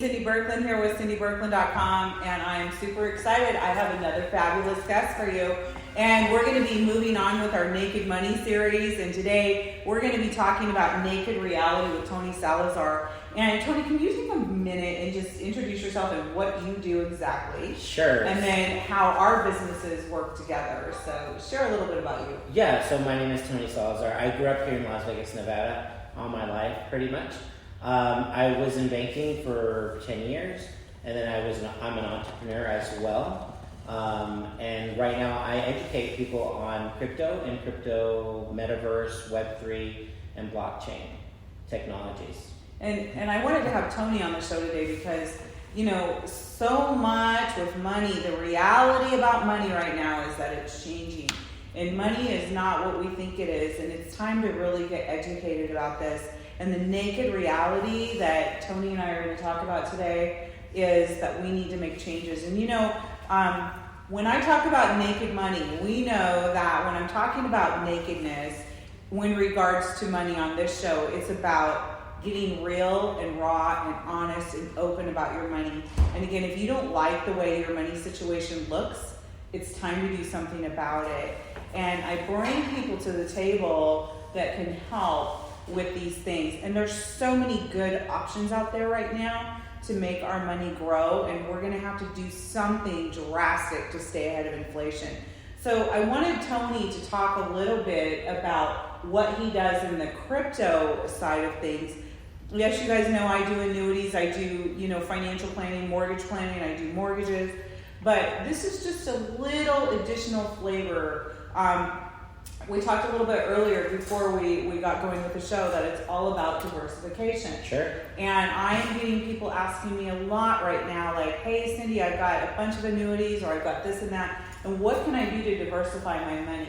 Cindy Berkland here with cindyberkland.com, and I'm super excited. I have another fabulous guest for you, and we're going to be moving on with our Naked Money series, and today we're going to be talking about naked reality with Tony Salazar. And Tony, can you take a minute and just introduce yourself and what you do exactly? Sure. And then how our businesses work together. So share a little bit about you. Yeah, so my name is Tony Salazar. I grew up here in Las Vegas, Nevada all my life, pretty much. I was in banking for 10 years, and then I'm an entrepreneur as well. And right now I educate people on crypto and crypto, metaverse, Web3, and blockchain technologies. And I wanted to have Tony on the show today because, you know, so much with money, the reality about money right now is that it's changing. And money is not what we think it is, and it's time to really get educated about this. And the naked reality that Tony and I are going to talk about today is that we need to make changes. And you know, when I talk about naked money, we know that when I'm talking about nakedness, in regards to money on this show, it's about getting real and raw and honest and open about your money. And again, if you don't like the way your money situation looks, it's time to do something about it. And I bring people to the table that can help with these things. And there's so many good options out there right now to make our money grow, and we're gonna have to do something drastic to stay ahead of inflation. So I wanted Tony to talk a little bit about what he does in the crypto side of things. Yes, you guys know I do annuities, I do, financial planning, mortgage planning, I do mortgages, but this is just a little additional flavor. We talked a little bit earlier before we got going with the show that it's all about diversification. Sure. And I am getting people asking me a lot right now, like, hey Cindy, I've got a bunch of annuities, or I've got this and that, and what can I do to diversify my money?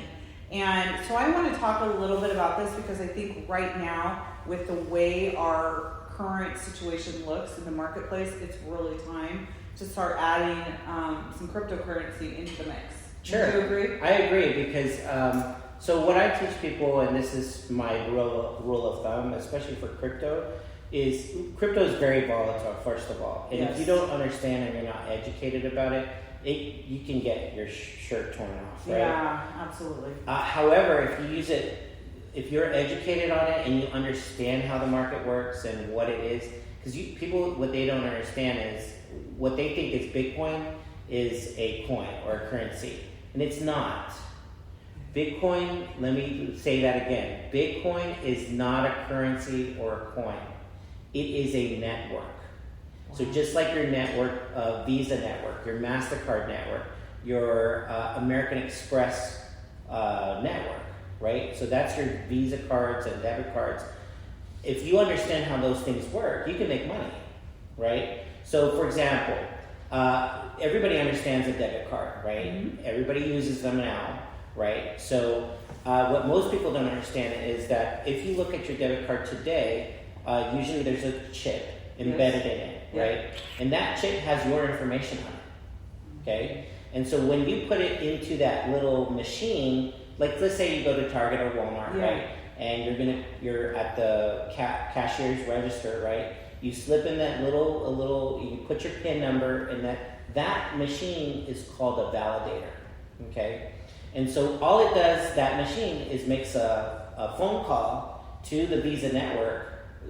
And so I want to talk a little bit about this because I think right now, with the way our current situation looks in the marketplace, it's really time to start adding some cryptocurrency into the mix. Sure. Do you agree? I agree because so what I teach people, and this is my rule of thumb, especially for crypto, is crypto is very volatile, first of all. And Yes. if you don't understand and you're not educated about it, you can get your shirt torn off, right? Yeah, absolutely. However, if you use it, if you're educated on it and you understand how the market works and what it is, because people, what they don't understand is what they think is Bitcoin is a coin or a currency, and it's not. Bitcoin, let me say that again. Bitcoin is not a currency or a coin. It is a network. Wow. So just like your network, Visa network, your MasterCard network, your American Express network, right? So that's your Visa cards and debit cards. If you understand how those things work, you can make money, right? So for example, everybody understands a debit card, right? Mm-hmm. Everybody uses them now, right? So what most people don't understand is that if you look at your debit card today, usually there's a chip embedded in it, right? And that chip has your information on it, okay? And so when you put it into that little machine, like let's say you go to Target or Walmart, right? And you're at the cashier's register, right? You slip in that you put your PIN number, and that machine is called a validator, okay? And so all it does, that machine, is makes a phone call to the Visa network,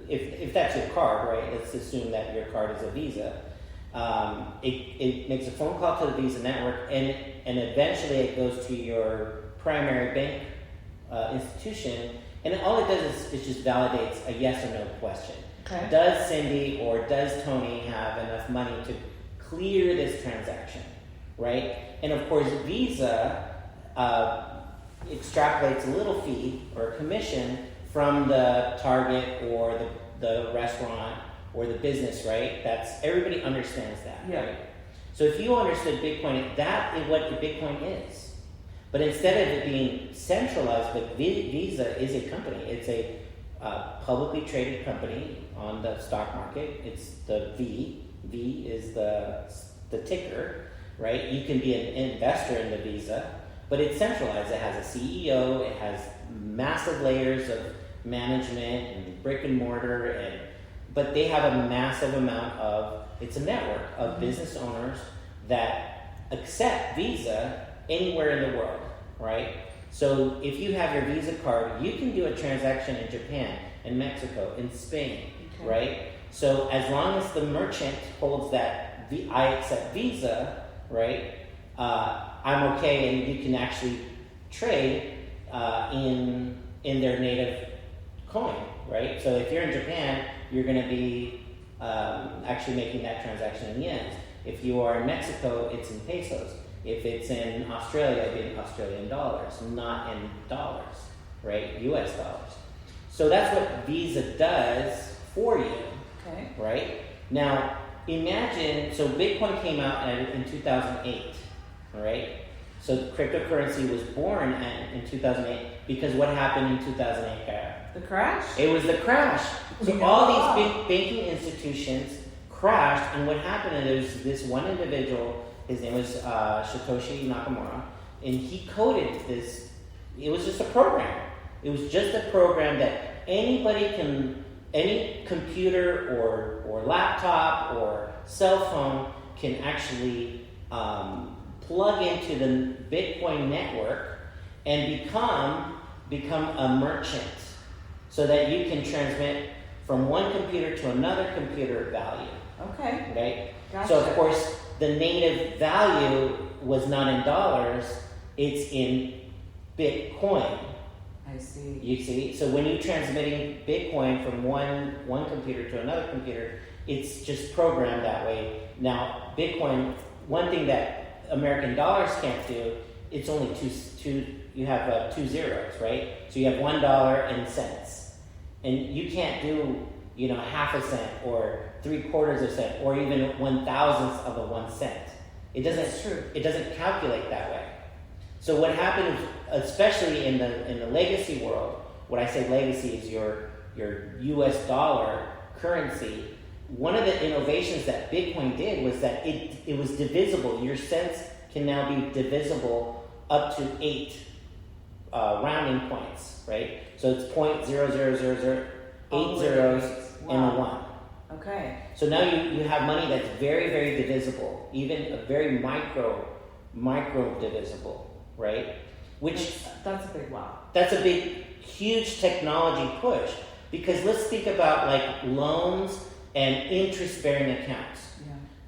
if that's your card, right? Let's assume that your card is a Visa. It makes a phone call to the Visa network, and eventually it goes to your primary bank institution, and all it does is just validates a yes or no question. Okay. Does Cindy or does Tony have enough money to clear this transaction, right? And of course, Visa extrapolates a little fee or commission from the Target or the restaurant or the business, right? Everybody understands that, right? So if you understood Bitcoin, that is what Bitcoin is. But instead of it being centralized, but Visa is a company. It's a publicly traded company on the stock market. It's the V. V is the ticker, right? You can be an investor in the Visa, but it's centralized. It has a CEO. It has massive layers of management and brick and mortar, but they have a massive amount of It's a network of business owners that accept Visa anywhere in the world, right? So if you have your Visa card, you can do a transaction in Japan, in Mexico, in Spain, right? So as long as the merchant holds that I accept Visa, right? I'm okay, and you can actually trade in their native coin, right? So if you're in Japan, you're going to be actually making that transaction in yens. If you are in Mexico, it's in pesos. If it's in Australia, it'll be in Australian dollars, not in dollars, right? US dollars. So that's what Visa does for you, right? Now, imagine, so Bitcoin came out in 2008, all right? So cryptocurrency was born in 2008 because what happened in 2008, Kara? The crash? It was the crash. So all these big banking institutions crashed, and what happened is this one individual, his name was Satoshi Nakamoto, and he coded this. It was just a program. It was just a program that any computer or laptop or cell phone can actually plug into the Bitcoin network and become a merchant, so that you can transmit from one computer to another computer value. Okay. Right? Gotcha. So of course the native value was not in dollars, it's in Bitcoin. I see. You see? So when you're transmitting Bitcoin from one computer to another computer, it's just programmed that way. Now, Bitcoin, one thing that American dollars can't do, it's only you have 2 zeros, right? So you have $1 and cents. And you can't do, half a cent or 3/4 of a cent or even 1/1000th of a 1 cent. It doesn't calculate that way. So what happens, especially in the legacy world, what I say legacy is your US dollar currency. One of the innovations that Bitcoin did was that it was divisible. Your cents can now be divisible up to 8 rounding points, right? So it's 0.00008 zeros and a 1. Okay. So now you have money that's very, very divisible, even a very micro divisible, right? That's a big wow. That's a big, huge technology push, because let's think about like loans and interest-bearing accounts.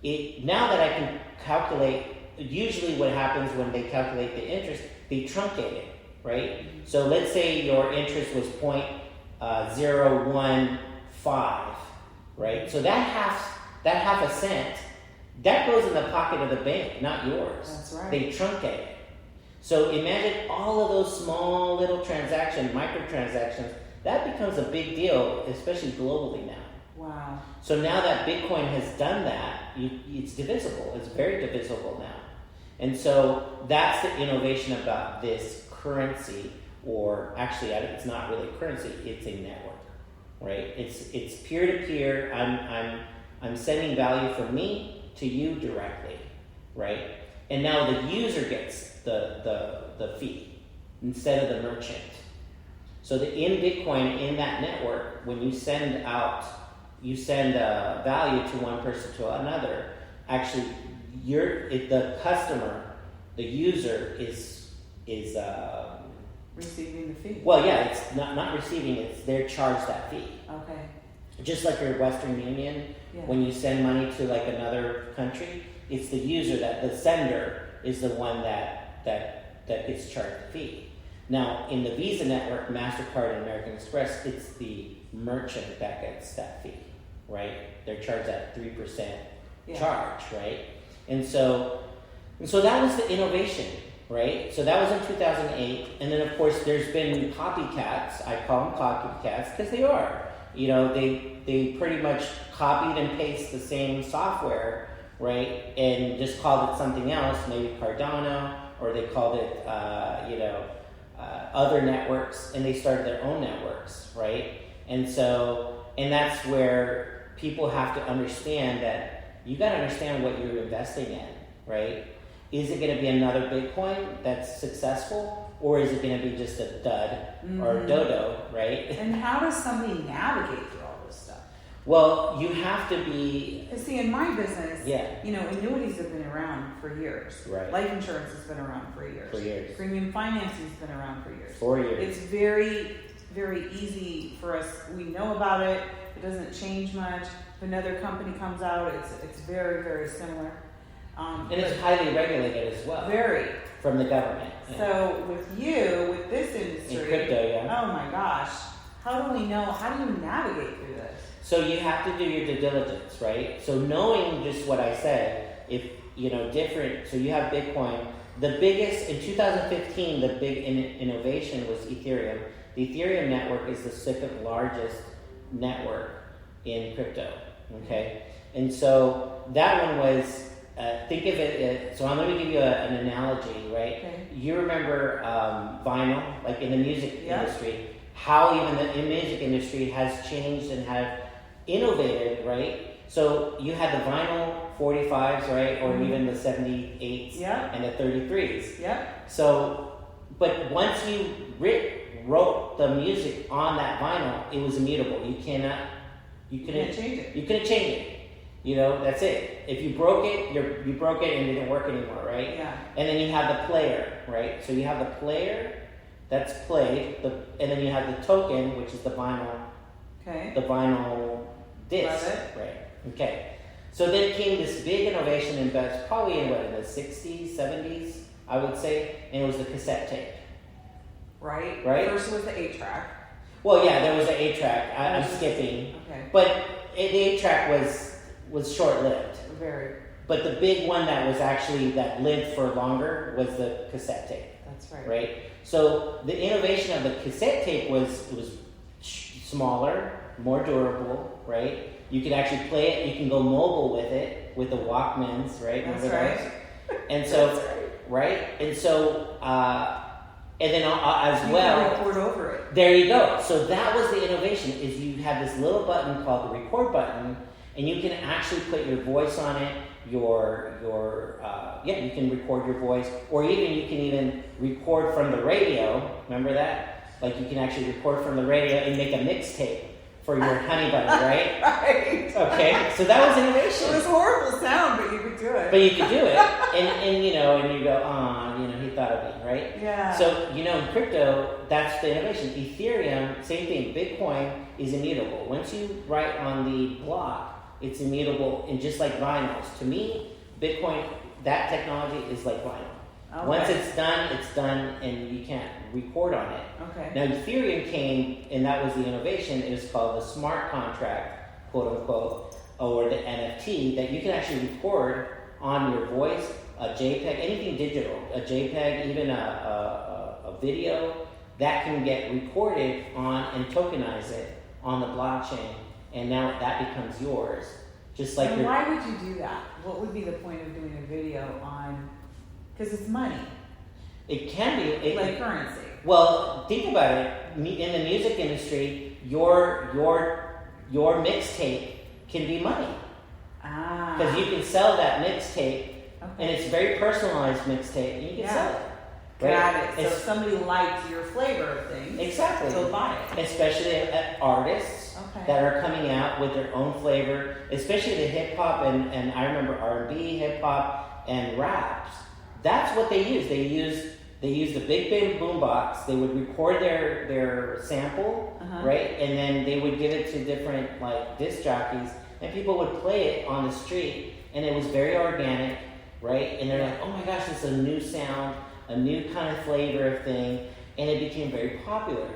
Yeah. Now that I can calculate, usually what happens when they calculate the interest, they truncate it, right? Mm-hmm. So let's say your interest was 0.015, right? So that half a cent, that goes in the pocket of the bank, not yours. That's right. They truncate it. So imagine all of those small little transactions, microtransactions, that becomes a big deal, especially globally now. Wow. So now that Bitcoin has done that, it's divisible. It's very divisible now. And so that's the innovation about this currency, or actually it's not really currency, it's a network, right? It's peer-to-peer. I'm sending value from me to you directly, right? And now the user gets the fee instead of the merchant. So in Bitcoin, in that network, when you send value to one person to another, actually the customer, the user is receiving the fee. Well, yeah, it's not receiving, they're charged that fee. Okay. Just like your Western Union, when you send money to like another country, it's the user, that the sender is the one that gets charged the fee. Now, in the Visa network, MasterCard and American Express, it's the merchant that gets that fee, right? They're charged at 3% charge, right? And so that was the innovation, right? So that was in 2008, and then of course there's been copycats. I call them copycats because they are. They pretty much copied and pasted the same software, right? And just called it something else, maybe Cardano, or they called it, other networks, and they started their own networks, right? And that's where people have to understand that you got to understand what you're investing in, right? Is it going to be another Bitcoin that's successful, or is it going to be just a dud or a dodo, right? And how does somebody navigate through all this stuff? Well, you have to be. See, in my business, Yeah. annuities have been around for years. Right. Life insurance has been around for years. For years. Premium financing has been around for years. 4 years. It's very, very easy for us. We know about it. It doesn't change much. If another company comes out, it's very, very similar. And it's highly regulated as well. Very. From the government. So with this industry. In crypto, yeah. Oh my gosh. How do we know? How do you navigate through this? So you have to do your due diligence, right? So knowing just what I said, if, different, so you have Bitcoin. The biggest, in 2015, the big innovation was Ethereum. The Ethereum network is the second largest network in crypto, okay? And so that one was, think of it, so let me give you an analogy, right? Okay. You remember vinyl, like in the music Yeah. industry, how even the music industry has changed and have innovated, right? So you had the vinyl 45s, right? Or even the 78s Yeah. and the 33s. Yep. So, but once you wrote the music on that vinyl, it was immutable. You couldn't change it. You couldn't change it. That's it. If you broke it, you broke it and it didn't work anymore, right? Yeah. And then you have the player, right? So you have the player that's played, and then you have the token, which is the vinyl. Okay. The vinyl disc, Love it. right? Okay. So then came this big innovation in probably in the 60s, 70s, I would say, and it was the cassette tape. Right. Right. First was the 8-track. Well, yeah, there was an 8-track. I'm skipping, Okay. but the 8-track was short-lived. Very. But the big one that lived for longer was the cassette tape. That's right. Right. So the innovation of the cassette tape was smaller, more durable, right? You could actually play it. You can go mobile with it with the Walkmans, right? That's Remember right. those? And so, That's right? And so, and then as You well. can record over it. There you go. So that was the innovation. Is you have this little button called the record button, and you can actually put your voice on it. You can record your voice, or you can even record from the radio. Remember that? Like you can actually record from the radio and make a mixtape for your honey bun, right? Right. Okay, so that was innovation. It was horrible sound, but you could do it. But you could do it, and you go, he thought of me, right? Yeah. So in crypto, that's the innovation. Ethereum, same thing. Bitcoin is immutable. Once you write on the block, it's immutable, and just like vinyls. To me, Bitcoin, that technology is like vinyl. Okay. Once it's done, and you can't record on it. Okay. Now Ethereum came, and that was the innovation. It was called the smart contract, quote unquote, or the NFT, that you can actually record on your voice, a JPEG, anything digital, a JPEG, even a video, that can get recorded on and tokenize it on the blockchain, and now that becomes yours. Just like and why would you do that? What would be the point of doing a video on? Because it's money. It can be like currency. Well, think about it. In the music industry, your mixtape can be money. Because you can sell that mixtape, and it's a very personalized mixtape, and you can sell it. Right? Got it. So if somebody likes your flavor of things, exactly, they'll buy it. Especially artists that are coming out with their own flavor, especially the hip hop and I remember R&B, hip hop, and raps. That's what they use. They use the big boom box. They would record their sample, right, and then they would give it to different disc jockeys, and people would play it on the street, and it was very organic, right? And they're like, oh my gosh, this is a new sound, a new kind of flavor of thing, and it became very popular,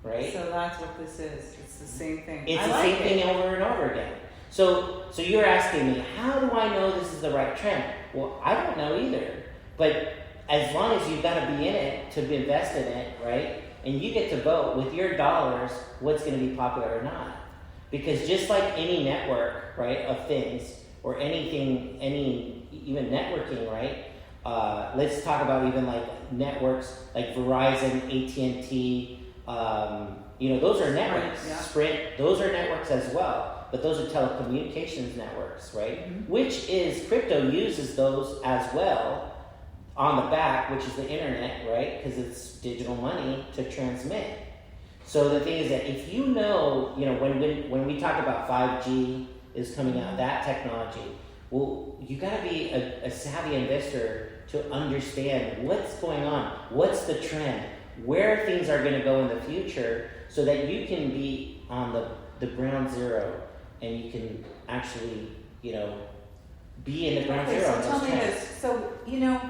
right? So that's what this is. It's the same thing. It's the same thing over and over again. So you're asking me, how do I know this is the right trend? Well, I don't know either. But as long as you've got to be in it to be invested in it, right? And you get to vote with your dollars what's going to be popular or not. Because just like any network, right, of things, or anything, even networking, right? Let's talk about even networks like Verizon, AT&T, those are networks. Right, yeah. Sprint, those are networks as well. But those are telecommunications networks, right? Mm-hmm. Which is, crypto uses those as well on the back, which is the internet, right? Because it's digital money to transmit. So the thing is that if you know, when we talk about 5G is coming out, that technology, well, you got to be a savvy investor to understand what's going on, what's the trend, where things are going to go in the future, so that you can be on the ground zero and you can actually, be in the ground zero. So tell me this. So,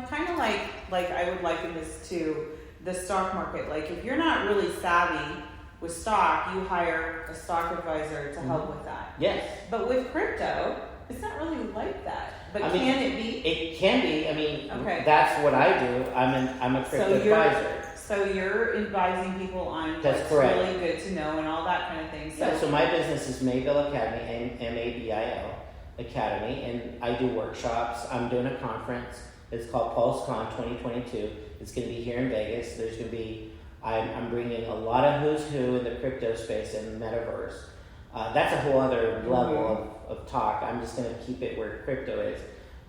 kind of like I would liken this to the stock market. Like, if you're not really savvy with stock, you hire a stock advisor to help with that. Yes. But with crypto, it's not really like that. But I mean, can it be? It can be. I mean, Okay. That's what I do. I'm a crypto advisor. So you're advising people on That's what's correct. really good to know and all that kind of thing. So my business is Mayville Academy, MABIL Academy, and I do workshops. I'm doing a conference. It's called PulseCon 2022. It's going to be here in Vegas. There's going to be, I'm bringing a lot of who's who in the crypto space and metaverse. That's a whole other level of talk. I'm just going to keep it where crypto is.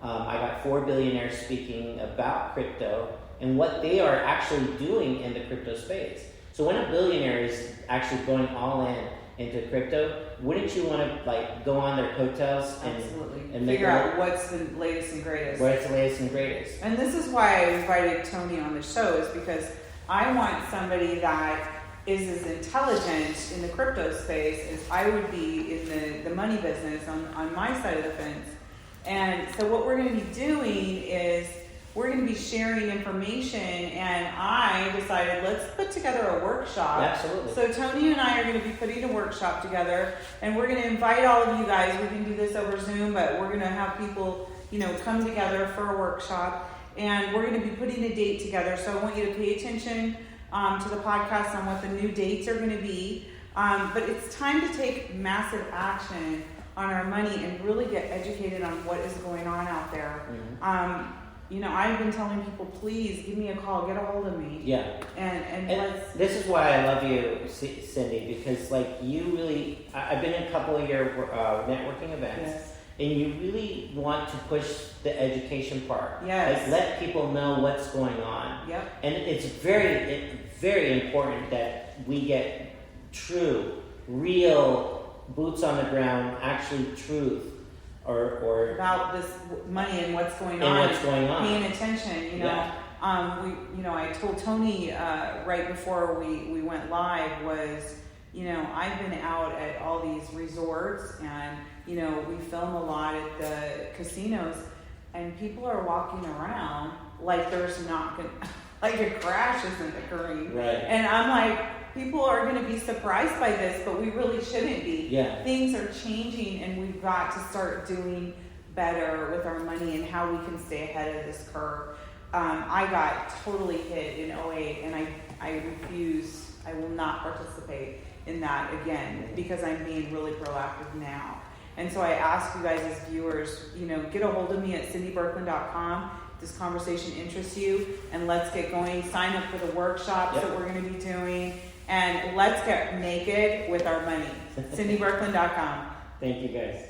I got 4 billionaires speaking about crypto and what they are actually doing in the crypto space. So when a billionaire is actually going all in into crypto, wouldn't you want to go on their coattails and figure out what's the latest and greatest? What's the latest and greatest? And this is why I invited Tony on the show, is because I want somebody that is as intelligent in the crypto space as I would be in the money business on my side of the fence. And so what we're going to be doing is we're going to be sharing information, and I decided let's put together a workshop. Absolutely. So Tony and I are going to be putting a workshop together, and we're going to invite all of you guys. We can do this over Zoom, but we're going to have people, come together for a workshop, and we're going to be putting a date together. So I want you to pay attention to the podcast on what the new dates are going to be. But it's time to take massive action on our money and really get educated on what is going on out there. Mm-hmm. I've been telling people, please give me a call, get a hold of me. Yeah. And let's. This is why I love you, Cindy, because you really, I've been in a couple of your networking events. Yes. And you really want to push the education part. Yes. Let people know what's going on. Yep. And it's very important that we get true, real, boots on the ground, actually truth. Or about this money and what's going on. Paying attention, Yeah. I told Tony right before we went live was, I've been out at all these resorts and, we film a lot at the casinos, and people are walking around like there's not going like a crash isn't occurring. Right. And I'm like, people are going to be surprised by this, but we really shouldn't be. Yeah. Things are changing, and we've got to start doing better with our money and how we can stay ahead of this curve. I got totally hit in 2008, and I refuse. I will not participate in that again because I'm being really proactive now. And so I ask you guys as viewers, get a hold of me at cindyberkland.com. This conversation interests you, and let's get going. Sign up for the workshops that we're going to be doing, and let's get naked with our money. cindyberkland.com. Thank you, guys.